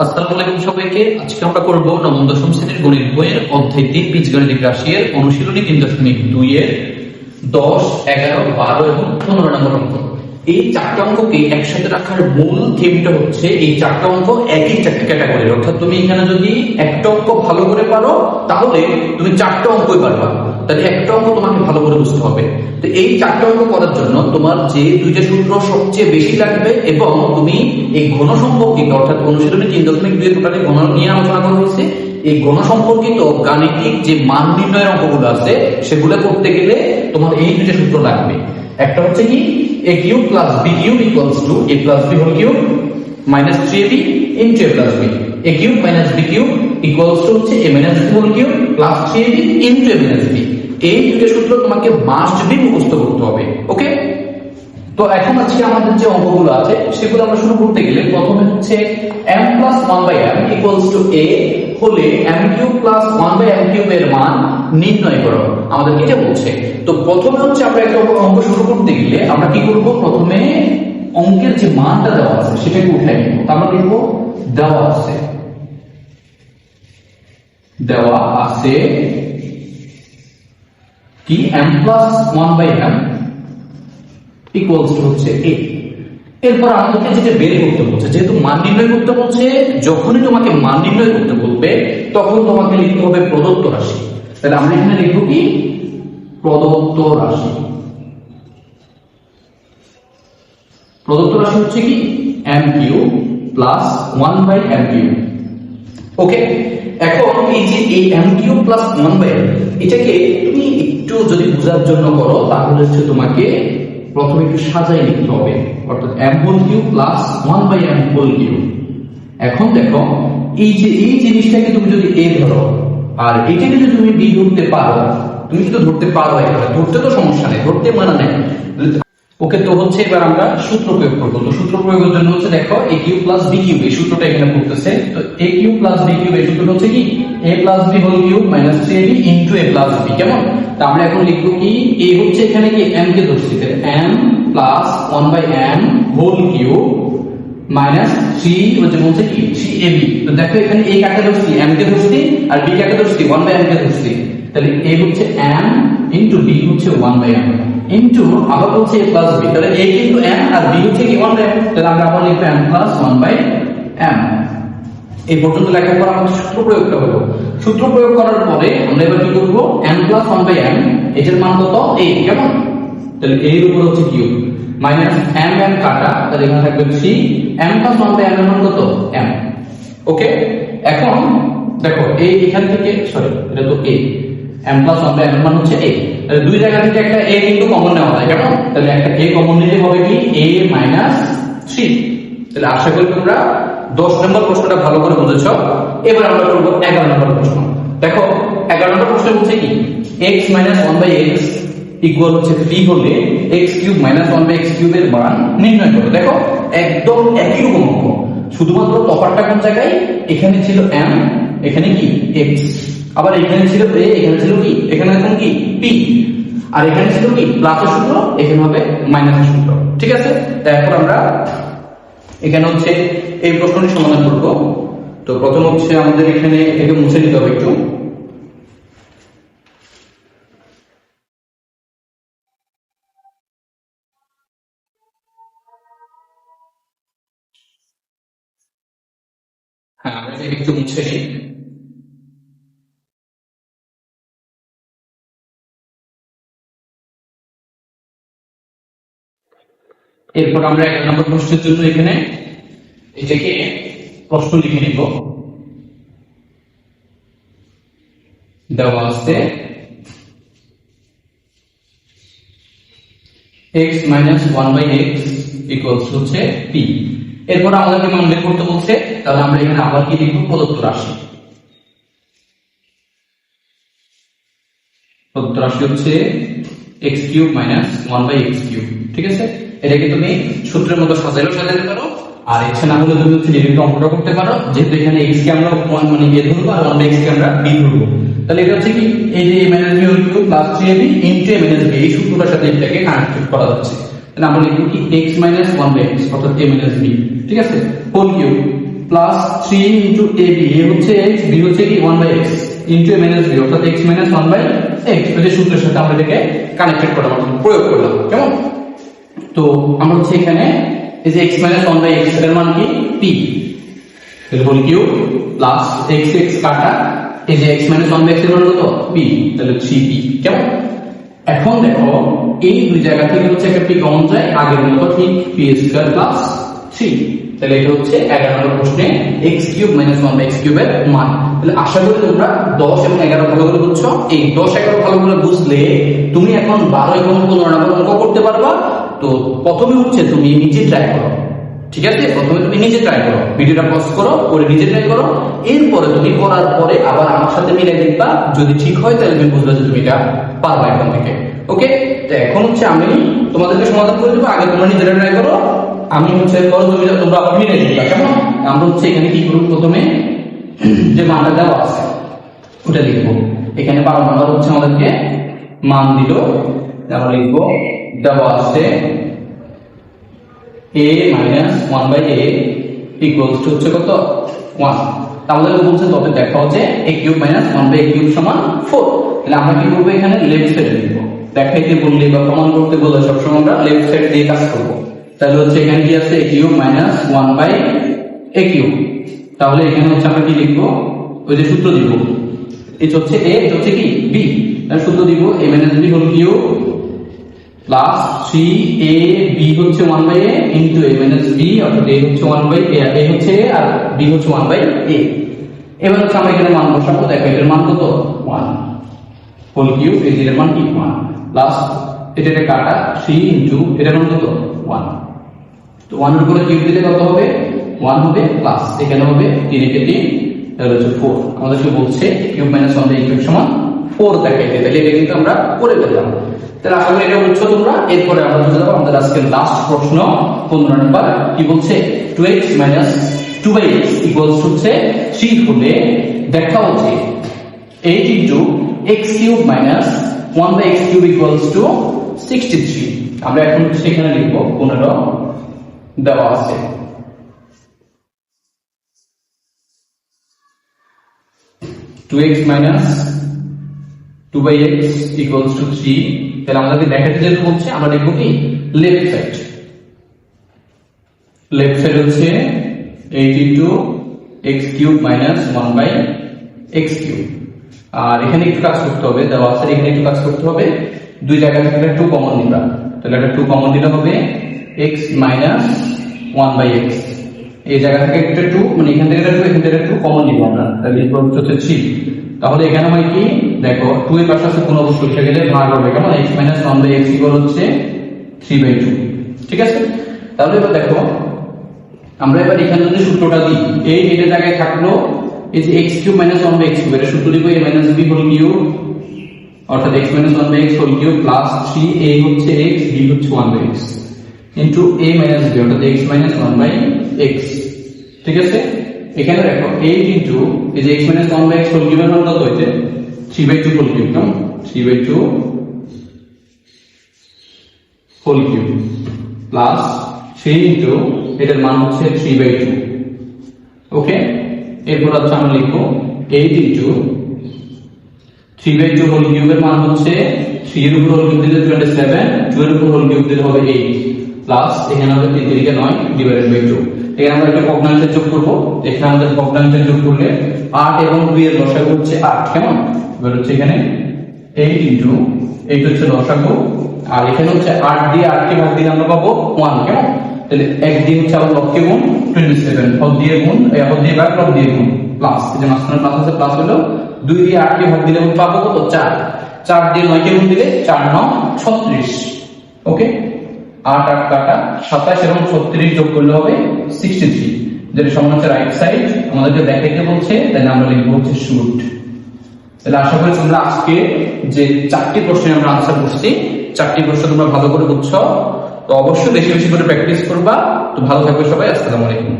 আসসালামু আলাইকুম সবাইকে। আজকে আমরা করব নবম দশম শ্রেণীর গণিত বইয়ের অধ্যায় 3 বীজগণিতিক রাশি এর অনুশীলনী 3.2 এর 10, 11, 12 এবং 15 নম্বর অঙ্ক। এই চারটা অঙ্ককে একসাথে রাখার মূল থিমটা হচ্ছে এই চারটা অঙ্ক একই ক্যাটাগরির, অর্থাৎ তুমি এখানে যদি একটা অঙ্ক ভালো করে পারো তাহলে তুমি চারটা অঙ্কই পারবা। তাহলে একটা অঙ্ক তোমাকে ভালো করে বুঝতে হবে। তো এই চারটা অঙ্ক করার জন্য তোমার যে দুইটা সূত্র সবচেয়ে বেশি লাগবে এবং তুমি এই ঘন সম্পর্কিত অর্থাৎ অনুশীলনী 3.2 টোটালি ঘন নিয়ে আলোচনা করা হয়েছে। এই ঘন সম্পর্কিত গাণিতিক যে মান নির্ণয়ের অঙ্কগুলো আছে সেগুলো করতে গেলে তোমার এই দুইটা সূত্র লাগবে। একটা হচ্ছে কি a cube plus b cube equals to a plus b whole cube minus 3ab into a plus b, a cube minus b cube equals to হচ্ছে a minus b whole cube plus 3ab into a minus b। এই দুটো সূত্র তোমাকে must be মুখস্থ করতে হবে। ওকে, তো এখন আজকে আমাদের যে অঙ্কগুলো আছে সেগুলো আমরা শুরু করতে গেলে প্রথমে হচ্ছে m plus 1/m equals to a হলে m cube plus 1/m cube এর মান নির্ণয় করো, আমাদের এটা বলছে। তো প্রথমে হচ্ছে আমরা একটা অঙ্ক শুরু করতে গেলে আমরা কি করব, প্রথমে অঙ্কের যে মানটা দেওয়া আছে সেটাকে উঠাই নিব। আমরা লিখব দেওয়া আছে কি m plus 1/m equals to হচ্ছে a। এরপর আমাদেরকে যেটা বের করতে বলছে, যেহেতু মান নির্ণয় করতে বলছে, যখনই তোমাকে মান নির্ণয় করতে বলবে তখন তোমাকে লিখতে হবে প্রদত্ত রাশি। তাহলে আমরা এখানে লিখব কি প্রদত্ত রাশি। প্রদত্ত রাশি হচ্ছে কি m cube plus 1/m cube. Okay, এখন এই যে এই m কিউব প্লাস 1/m এটাকে তুমি একটু যদি বোঝার জন্য করো তাহলে হচ্ছে তোমাকে প্রথমে একটু সাজাই লিখতে হবে, অর্থাৎ m whole cube plus 1/m whole cube. এখন দেখো এই যে এই জিনিসটাকে তুমি যদি a ধরো আর এটাকে যদি তুমি b ধরতে পারো, তুমি যদি ধরতে পারো, এটা ধরতে তো সমস্যা নেই, ধরতে মানা নেই। ওকে, তো হচ্ছে এবার আমরা সূত্র প্রয়োগ করব। তো সূত্র প্রয়োগের জন্য হচ্ছে দেখো a cube plus b cube এই সূত্রটা এখানে পড়তেছে। তো a cube plus b cube এই সূত্রটা হচ্ছে কি a plus b whole cube minus 3ab into a plus b। কেমন? তো আমরা এখন লিখব কি a হচ্ছে এখানে কি m কে ধরছি, m plus 1/m whole cube minus 3 হচ্ছে বলছে কি 3ab। তো দেখো এখানে a কাকে ধরছি, m কে ধরছি, আর b কাকে ধরছি 1/m কে ধরছি। তাহলে a হচ্ছে m ইনটু b হচ্ছে 1/m ইনটু আবার বলছে a প্লাস b। তাহলে a কিন্তু m আর b হচ্ছে কি 1/m। তাহলে আমরা আবার লিখব m প্লাস 1/m। এই পর্যন্ত লেখার পর আমাদের সূত্র প্রয়োগটা হলো। সূত্র প্রয়োগ করার পরে আমরা এবার কি করব, m প্লাস 1/m এটার মান কত a। কেমন? তাহলে a এর উপর হচ্ছে কিউব মাইনাস m কাটা, তাহলে এখানে থাকবে 3 m প্লাস 1/m এর মান কত m। ওকে, এখন দেখো এই এখান থেকে সরি এটা তো a, m প্লাস 1/m এর মান হচ্ছে a। তাহলে দুই জায়গা থেকে একটা a কিন্তু কমন নেওয়া যায়। কেমন? তাহলে একটা a কমন নিলে হবে কি a মাইনাস 3। তাহলে আশা করি তোমরা 10 নম্বর প্রশ্নটা ভালো করে বুঝেছো। এবার আমরা করব 11 নম্বর প্রশ্ন। দেখো 11 নম্বর প্রশ্ন বলছে কি x minus 1/x ইকুয়াল হচ্ছে p হলে x কিউব মাইনাস 1/x কিউবের মান নির্ণয় করো। দেখো একদম একই রকম অঙ্ক, শুধুমাত্র তফাৎটা কোন জায়গায়, এখানে ছিল m, এখানে কি x, আবার এখানে ছিল a, এখানে ছিল কি এখানে এখন কি p, আর এখানে ছিল কি প্লাসের সূত্র, এখানে হবে মাইনাসের সূত্র। ঠিক আছে, তারপর আমরা এখানে হচ্ছে এই প্রশ্নটি সমাধান করব। তো প্রথম হচ্ছে আমাদের এখানে এটাকে মুছে নিতে হবে একটু। হ্যাঁ, আমরা এটাকে একটু মুছে নিই। এরপর আমরা 11 নম্বর প্রশ্নের জন্য এখানে এটাকে প্রশ্ন লিখে নিব। দেওয়া আছে x minus 1/x equals হচ্ছে p। এরপর আমাদেরকে মান বের করতে বলছে, তাহলে আমরা এখানে আবার কি লিখব প্রদত্ত রাশি। প্রদত্ত রাশি হচ্ছে x cube minus 1/x cube. ঠিক আছে, এটাকে তুমি সূত্রের মতো সাজাইলেও সাজাতে পারো, আর ইচ্ছা না হলে তুমি হচ্ছে ডিরেক্ট অঙ্কটা করতে পারো। যেহেতু এখানে x কে আমরা 1 মানে a ধরবো আর 1/x কে আমরা b ধরবো, তাহলে এটা হচ্ছে কি এই যে a minus b whole cube plus 3ab into a minus b এই সূত্রটার সাথে এটাকে কানেক্ট করা যাচ্ছে। তাহলে আমরা লিখব কি x minus 1/x অর্থাৎ a minus b। ঠিক আছে, whole cube plus 3 into A B, এ হচ্ছে এক্স, বি হচ্ছে কি 1/x ইন্টু এ মাইনাস বি, অর্থাৎ x মাইনাস 1/x। এই সূত্রের সাথে আমরা এটাকে কানেক্টেড করলাম, প্রয়োগ করলাম। কেমন? তো আমরা হচ্ছে এখানে এই যে x মাইনাস 1/x এর মান কি p, তাহলে whole cube plus x x কাটা, এই যে x মাইনাস 1/x এর মান কত p, তাহলে 3p। কেমন? এখন দেখো এই দুই জায়গা থেকে হচ্ছে একটা p কমন যায়, আগের মতো ঠিক p স্কয়ার প্লাস 3। তাহলে এটা হচ্ছে 11 নম্বর প্রশ্নে x কিউব মাইনাস 1/x কিউবের মান। তাহলে আশা করি তোমরা 10 এবং 11 ভালো করে বুঝছো। এই 10 11 ভালো করে বুঝলে তুমি এখন 12 এবং 15 নম্বর অঙ্ক করতে পারবা। তো প্রথমে হচ্ছে তুমি নিজে ট্রাই করো, ঠিক আছে? প্রথমে তুমি নিজে ট্রাই করো, ভিডিওটা পজ করো, করে নিজে ট্রাই করো, এরপরে তুমি করার পরে আবার আমার সাথে মিলে দেখবা, যদি ঠিক হয় তাহলে তুমি বুঝবে যে তুমি এটা পারবা এখন থেকে। ওকে, তো এখন হচ্ছে আমি তোমাদেরকে সমাধান করে দেবো, আগে তোমরা নিজেরা ট্রাই করো, আমি হচ্ছে পরে তুমি তোমরা আবার মিলে দেখবা। কেমন? আমরা হচ্ছে এখানে কি করব, প্রথমে যে মানটা দেওয়া আছে ওটা লিখবো। এখানে 12 নম্বর হচ্ছে আমাদেরকে মান দিল, আমরা লিখবো দেওয়া আছে a minus 1/a equals to হচ্ছে কত 1। তাহলে বলছে তবে দেখা হচ্ছে a cube minus 1/a cube সমান 4। তাহলে আমরা কি করব, এখানে লেফট সাইডে লিখব। দেখাইতে বললে বা প্রমাণ করতে বললে সবসময় আমরা লেফট সাইড দিয়ে কাজ করব। তাহলে হচ্ছে এখানে কি আছে a cube minus 1/a cube. তাহলে এখানে হচ্ছে আমরা কি লিখব, ওই যে সূত্র দিব, এটা হচ্ছে a, এটা হচ্ছে কি b, তাহলে সূত্র দিব a minus b whole cube plus 3ab হচ্ছে 1/a into a minus b, অর্থাৎ a হচ্ছে 1/a, a হচ্ছে a আর b হচ্ছে 1/a। এবার হচ্ছে আমরা এখানে মান বসাবো। দেখো এটার মান কত 1 হোল কিউব, এর মান কি 1 প্লাস এটা কাটা 3 ইনটু এটার মান কত 1। তো 1 এর উপরে কিউব দিলে কত হবে 1 হবে, প্লাস এখানে হবে 3 কে 3, তাহলে হচ্ছে 4। আমাদেরকে বলছে কিউব মাইনাস 1/a কিউব সমান 4 দেখাইতে, তাহলে এটা কিন্তু আমরা করে পেলাম। তাহলে আশা করি এটা বুঝছো তোমরা। এরপরে আমরা চলে যাবো আমাদের আজকের লাস্ট প্রশ্ন 15 নম্বর। কি বলছে 2x মাইনাস 2/x ইকুয়ালস হচ্ছে 3 হলে দেখা হচ্ছে 8 into x cube minus 1/x cube equals to 63। আমরা এখন সেখানে লিখব 15 দেওয়া আছে x minus 2/x equals to 3। তাহলে আমাদেরকে দেখাতে যেটা বলছে আমরা লিখব কি লেফট সাইড। লেফট সাইড হচ্ছে 8 into x cube minus 1/x cube. আর এখানে একটু কাজ করতে হবে, দেওয়া আছে এখানে একটু কাজ করতে হবে, দুই জায়গা থেকে 2 কমন নিবা। তাহলে এটা 2 কমন দিলে হবে x মাইনাস 1/x। এই জায়গা থেকে একটা 2, মানে এখান থেকে 2 এখান থেকে 2 কমন নিব আমরা, তাহলে ইকুয়াল হচ্ছে 3। তাহলে এখানে হয় কি দেখো 2 এর পাশে আছে কোন অবস্থা উঠে গেলে ভাগ হবে, কেমন x মাইনাস 1/x ইকুয়াল হচ্ছে 3/2। ঠিক আছে? তাহলে এবার দেখো আমরা এবার এখানে যদি সূত্রটা দিই, এই এটা জায়গায় থাকলো এই যে x cube minus 1/x cube, এর সূত্র দিব a minus b whole cube, অর্থাৎ x minus 1/x whole cube plus 3a হচ্ছে x, b হচ্ছে 1/x into a minus b, অর্থাৎ x মাইনাস 1/x। ঠিক আছে? এখানে দেখো 8 ইনটু এই যে x মাইনাস 1/x হোল কিউবের মান কত হইছে 3/2 হোল কিউব, কেমন 3/2 হোল কিউব প্লাস 3 ইনটু এটার মান হচ্ছে 3/2। ওকে, এরপর হচ্ছে আমরা লিখবো 8 ইনটু 3/2 হোল কিউবের মান হচ্ছে 3 এর উপর হোল কিউব দিলে 27, 2 এর উপর হোল কিউব দিলে হবে 8 প্লাস এখানে হবে 3 3 কে 9 ডিভাইডেড বাই 2। এখানে আমরা একটা ভগ্নাংশের যোগ করব, এখানে আমাদের ভগ্নাংশের যোগ করলে 8 এবং 2 এর লসাগু হচ্ছে 8, কেমন? এবার হচ্ছে এখানে 8 ইনটু 8 হচ্ছে লসাগু, আর এখানে হচ্ছে 8 দিয়ে 8 কে ভাগ দিলে আমরা পাবো 1, কেমন? তাহলে 1 দিয়ে হচ্ছে আবার লবকে গুণ 27, হল দিয়ে গুণ হল দিয়ে ভাগ লব দিয়ে গুণ প্লাস, এই যে মাঝখানে প্লাস আছে প্লাস হলো 2 দিয়ে 8 কে ভাগ দিলে আমরা পাবো কত 4, 4 দিয়ে 9 কে গুণ দিলে 4 9 36। ওকে, 8 8 কাটা 27 এবং 36 যোগ করলে হবে 63, যেটা সমান হচ্ছে রাইট সাইড। আমাদেরকে দেখাইতে বলছে, তাহলে আমরা লিখব হচ্ছে শুড। তাহলে আশা করি তোমরা আজকে যে 4টি প্রশ্নের আমরা আনসার করছি, 4টি প্রশ্ন তোমরা ভালো করে বুঝছো। তো অবশ্যই বেশি বেশি করে প্র্যাকটিস করবা। তো ভালো থাকবে সবাই, আসসালামু আলাইকুম।